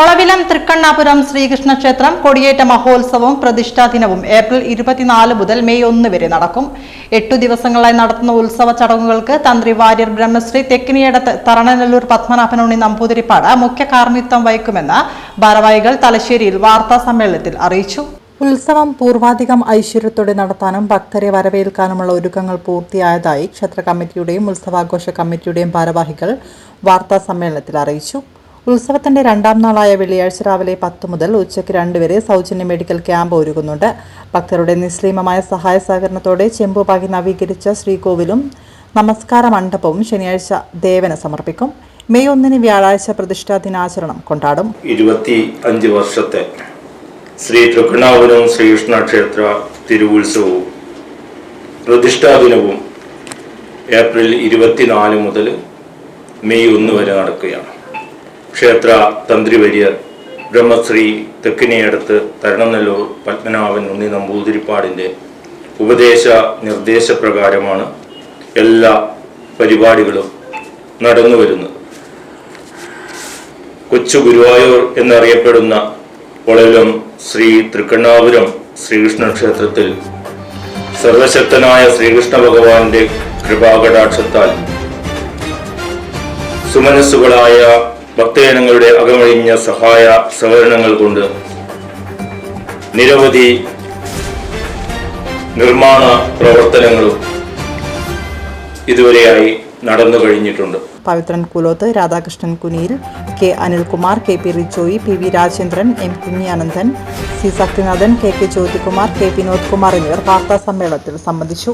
ഒളവിലം തൃക്കണ്ണാപുരം ശ്രീകൃഷ്ണ ക്ഷേത്രം കൊടിയേറ്റ മഹോത്സവവും പ്രതിഷ്ഠാ ദിനവും ഏപ്രിൽ 24 മുതൽ മെയ് 1 വരെ നടക്കും. 8 ദിവസങ്ങളായി നടത്തുന്ന ഉത്സവ ചടങ്ങുകൾക്ക് തന്ത്രി വാര്യർ ബ്രഹ്മശ്രീ തെക്കിനിയടത്ത് തറണനെല്ലൂർ പത്മനാഭനുണ്ണി നമ്പൂതിരിപ്പാട് മുഖ്യ കാർമ്മിത്വം വഹിക്കുമെന്ന് ഭാരവാഹികൾ തലശ്ശേരിയിൽ വാർത്താ സമ്മേളനത്തിൽ അറിയിച്ചു. ഉത്സവം പൂർവാധികം ഐശ്വര്യത്തോടെ നടത്താനും ഭക്തരെ വരവേൽക്കാനുമുള്ള ഒരുക്കങ്ങൾ പൂർത്തിയായതായി ക്ഷേത്ര കമ്മിറ്റിയുടെയും ഉത്സവാഘോഷ കമ്മിറ്റിയുടെയും ഭാരവാഹികൾ വാർത്താ സമ്മേളനത്തിൽ അറിയിച്ചു. ഉത്സവത്തിന്റെ രണ്ടാം നാളായ വെള്ളിയാഴ്ച രാവിലെ 10 മുതൽ ഉച്ചയ്ക്ക് 2 വരെ സൗജന്യ മെഡിക്കൽ ക്യാമ്പ് ഒരുക്കുന്നുണ്ട്. ഭക്തരുടെ നിസ്സീമമായ സഹായ സഹകരണത്തോടെ ചെമ്പുപാകി നവീകരിച്ച ശ്രീകോവിലും നമസ്കാര മണ്ഡപവും ശനിയാഴ്ച ദേവന് സമർപ്പിക്കും. മെയ് 1 വ്യാഴാഴ്ച പ്രതിഷ്ഠാ ദിനാചരണം കൊണ്ടാടും. 25 വർഷത്തെ ശ്രീ തൃക്കണ്ണാപുരം ശ്രീകൃഷ്ണ ക്ഷേത്ര തിരുവുത്സവവും പ്രതിഷ്ഠാ ദിനവും ഏപ്രിൽ 24 മുതൽ മെയ് 1 വരെ നടക്കുകയാണ്. ക്ഷേത്ര തന്ത്രി വാര്യർ ബ്രഹ്മശ്രീ തെക്കിനിയടത്ത് തറണനെല്ലൂർ പത്മനാഭൻ ഉണ്ണി നമ്പൂതിരിപ്പാടിൻ്റെ ഉപദേശ നിർദ്ദേശപ്രകാരമാണ് എല്ലാ പരിപാടികളും നടന്നു വരുന്നത്. കൊച്ചു ഗുരുവായൂർ എന്നറിയപ്പെടുന്ന ഒളവിലം ശ്രീ തൃക്കണ്ണാപുരം ശ്രീകൃഷ്ണ ക്ഷേത്രത്തിൽ സർവശക്തനായ ശ്രീകൃഷ്ണ ഭഗവാന്റെ കൃപാകടാക്ഷത്താൽ സുമനസ്സുകളായ ഭക്തജനങ്ങളുടെ അകമഴിഞ്ഞ സഹായ സഹകരണങ്ങൾ കൊണ്ട് നിരവധി നിർമ്മാണ പ്രവർത്തനങ്ങളും ഇതുവരെയായി നടന്നു കഴിഞ്ഞിട്ടുണ്ട്. Pavithran Kuloth, Radhakrishnan Kuniyil, K Anilkumar, K P Rijoy, P V Rajendran, M Kunhiyanandan, C Sakthinathan, K K Jyothikumar, K Vinod Kumar എന്നിവർ വാർത്താ സമ്മേളനത്തിൽ സംബന്ധിച്ചു.